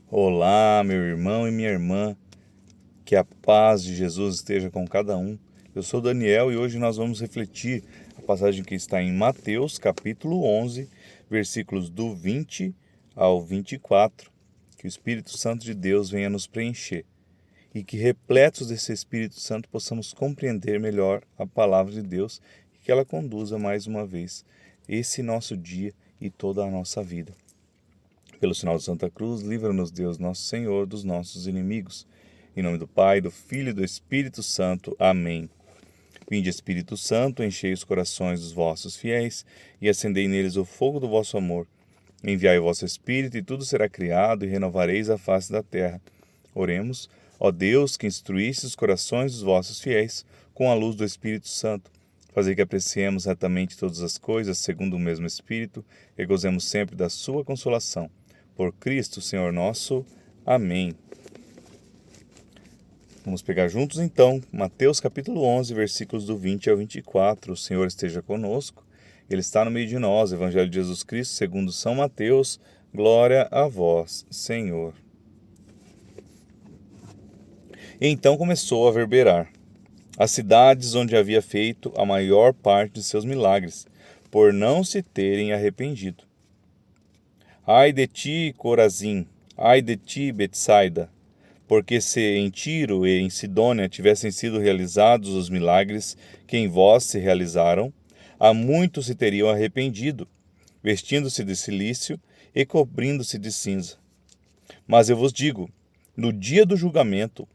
Olá, meu irmão e minha irmã, que a paz de Jesus esteja com cada um. Eu sou Daniel e hoje nós vamos refletir a passagem que está em Mateus, capítulo 11, versículos do 20 ao 24. Que o Espírito Santo de Deus venha nos preencher e que, repletos desse Espírito Santo, possamos compreender melhor a palavra de Deus e que ela conduza mais uma vez esse nosso dia e toda a nossa vida. Pelo sinal de Santa Cruz, livra-nos Deus, nosso Senhor, dos nossos inimigos. Em nome do Pai, do Filho e do Espírito Santo. Amém. Vinde, Espírito Santo, enchei os corações dos vossos fiéis e acendei neles o fogo do vosso amor. Enviai o vosso Espírito e tudo será criado e renovareis a face da terra. Oremos, ó Deus, que instruísse os corações dos vossos fiéis com a luz do Espírito Santo. Fazer que apreciemos retamente todas as coisas segundo o mesmo Espírito e gozemos sempre da sua consolação. Por Cristo, Senhor nosso. Amém. Vamos pegar juntos então, Mateus capítulo 11, versículos do 20 ao 24. O Senhor esteja conosco, Ele está no meio de nós. Evangelho de Jesus Cristo, segundo São Mateus. Glória a vós, Senhor. E então começou a verberar as cidades onde havia feito a maior parte de seus milagres, por não se terem arrependido. Ai de ti, Corazim! Ai de ti, Betsaida! Porque se em Tiro e em Sidônia tivessem sido realizados os milagres que em vós se realizaram, há muito se teriam arrependido, vestindo-se de cilício e cobrindo-se de cinza. Mas eu vos digo, no dia do julgamento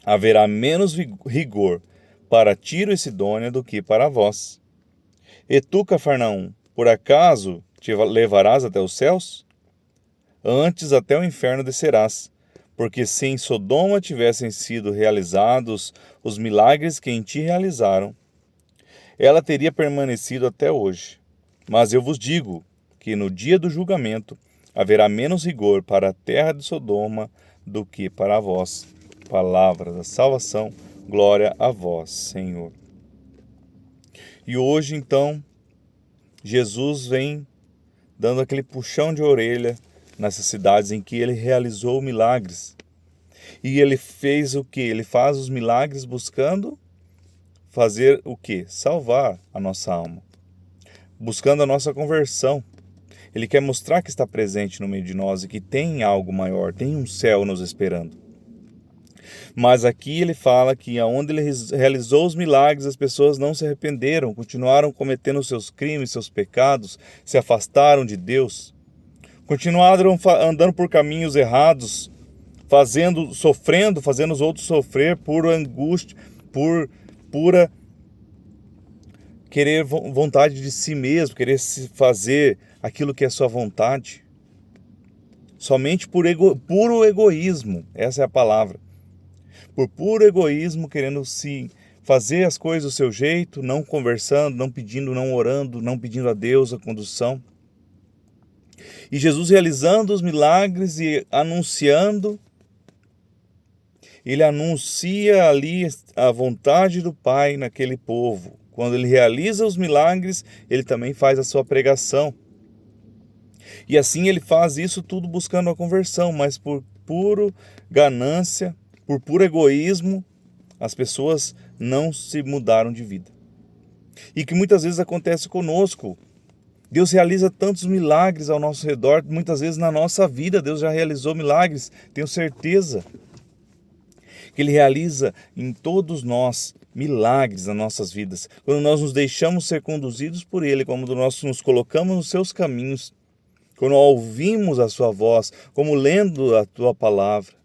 haverá menos rigor para Tiro e Sidônia do que para vós. E tu, Cafarnaum, por acaso te levarás até os céus? Antes até o inferno descerás, porque se em Sodoma tivessem sido realizados os milagres que em ti realizaram, ela teria permanecido até hoje. Mas eu vos digo que no dia do julgamento haverá menos rigor para a terra de Sodoma do que para vós. Palavra da salvação, glória a vós, Senhor. E hoje, então, Jesus vem dando aquele puxão de orelha nessas cidades em que ele realizou milagres. E ele fez o quê? Ele faz os milagres buscando fazer o quê? Salvar a nossa alma, buscando a nossa conversão. Ele quer mostrar que está presente no meio de nós e que tem algo maior, tem um céu nos esperando. Mas aqui ele fala que aonde ele realizou os milagres, as pessoas não se arrependeram, continuaram cometendo seus crimes, seus pecados, se afastaram de Deus, continuaram andando por caminhos errados, fazendo os outros sofrer por angústia, por pura querer vontade de si mesmo, querer fazer aquilo que é sua vontade. Somente por puro egoísmo, essa é a palavra. Por puro egoísmo, querendo se fazer as coisas do seu jeito, não conversando, não pedindo, não orando, não pedindo a Deus a condução. E Jesus realizando os milagres e anunciando, ele anuncia ali a vontade do Pai naquele povo. Quando ele realiza os milagres, ele também faz a sua pregação. E assim ele faz isso tudo buscando a conversão, mas por puro ganância, por puro egoísmo, as pessoas não se mudaram de vida. E que muitas vezes acontece conosco. Deus realiza tantos milagres ao nosso redor, muitas vezes na nossa vida Deus já realizou milagres, tenho certeza que Ele realiza em todos nós milagres nas nossas vidas. Quando nós nos deixamos ser conduzidos por Ele, quando nós nos colocamos nos seus caminhos, quando ouvimos a sua voz, como lendo a tua palavra,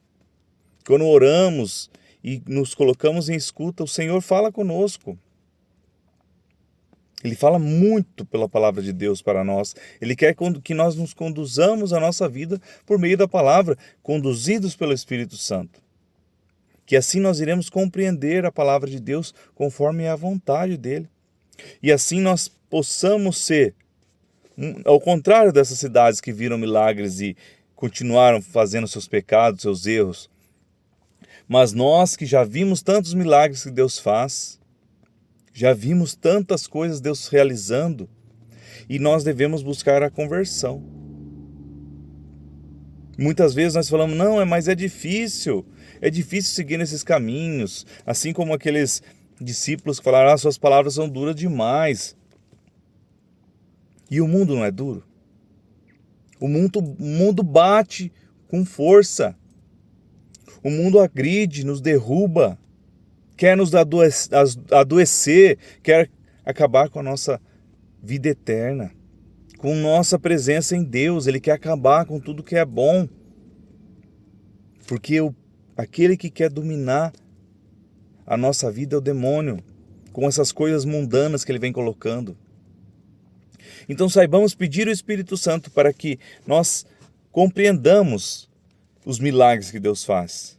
quando oramos e nos colocamos em escuta, o Senhor fala conosco. Ele fala muito pela palavra de Deus para nós. Ele quer que nós nos conduzamos a nossa vida por meio da palavra, conduzidos pelo Espírito Santo. Que assim nós iremos compreender a palavra de Deus conforme é a vontade dele. E assim nós possamos ser, ao contrário dessas cidades que viram milagres e continuaram fazendo seus pecados, seus erros. Mas nós que já vimos tantos milagres que Deus faz, já vimos tantas coisas Deus realizando, e nós devemos buscar a conversão. Muitas vezes nós falamos, não, mas é difícil seguir nesses caminhos, assim como aqueles discípulos que falaram, suas palavras são duras demais. E o mundo não é duro? O mundo bate com força, o mundo agride, nos derruba, quer nos adoecer, quer acabar com a nossa vida eterna, com nossa presença em Deus. Ele quer acabar com tudo que é bom, porque aquele que quer dominar a nossa vida é o demônio, com essas coisas mundanas que ele vem colocando. Então saibamos pedir o Espírito Santo para que nós compreendamos os milagres que Deus faz.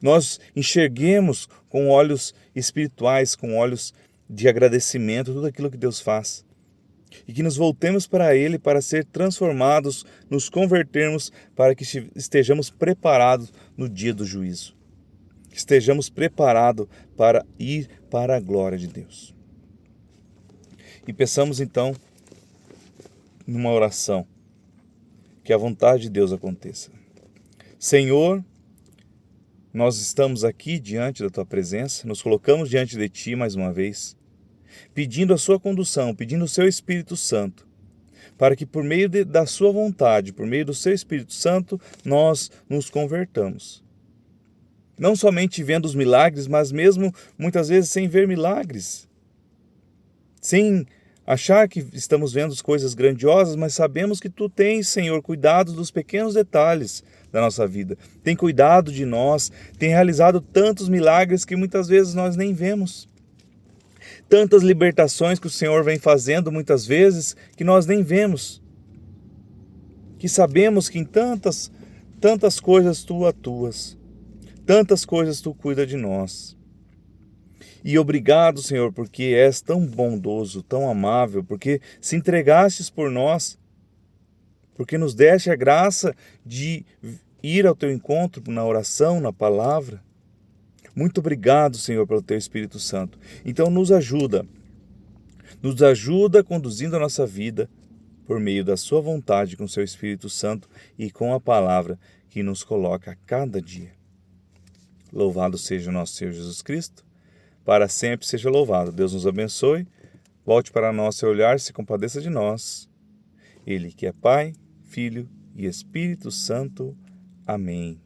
Nós enxerguemos com olhos espirituais, com olhos de agradecimento, tudo aquilo que Deus faz. E que nos voltemos para Ele para ser transformados, nos convertermos, para que estejamos preparados no dia do juízo. Estejamos preparados para ir para a glória de Deus. E peçamos então, numa oração, que a vontade de Deus aconteça. Senhor, nós estamos aqui diante da Tua presença, nos colocamos diante de Ti mais uma vez, pedindo a Sua condução, pedindo o Seu Espírito Santo, para que por meio da Sua vontade, por meio do Seu Espírito Santo, nós nos convertamos. Não somente vendo os milagres, mas mesmo muitas vezes sem ver milagres, sem achar que estamos vendo coisas grandiosas, mas sabemos que Tu tens, Senhor, cuidado dos pequenos detalhes da nossa vida. Tem cuidado de nós, tem realizado tantos milagres que muitas vezes nós nem vemos. Tantas libertações que o Senhor vem fazendo muitas vezes que nós nem vemos. Que sabemos que em tantas coisas Tu atuas, tantas coisas Tu cuida de nós. E obrigado, Senhor, porque és tão bondoso, tão amável, porque se entregastes por nós, porque nos deste a graça de ir ao Teu encontro na oração, na palavra. Muito obrigado, Senhor, pelo Teu Espírito Santo. Então nos ajuda conduzindo a nossa vida por meio da Sua vontade com o Seu Espírito Santo e com a palavra que nos coloca a cada dia. Louvado seja o nosso Senhor Jesus Cristo, para sempre seja louvado. Deus nos abençoe, volte para nós seu olhar, se compadeça de nós. Ele que é Pai, Filho e Espírito Santo. Amém.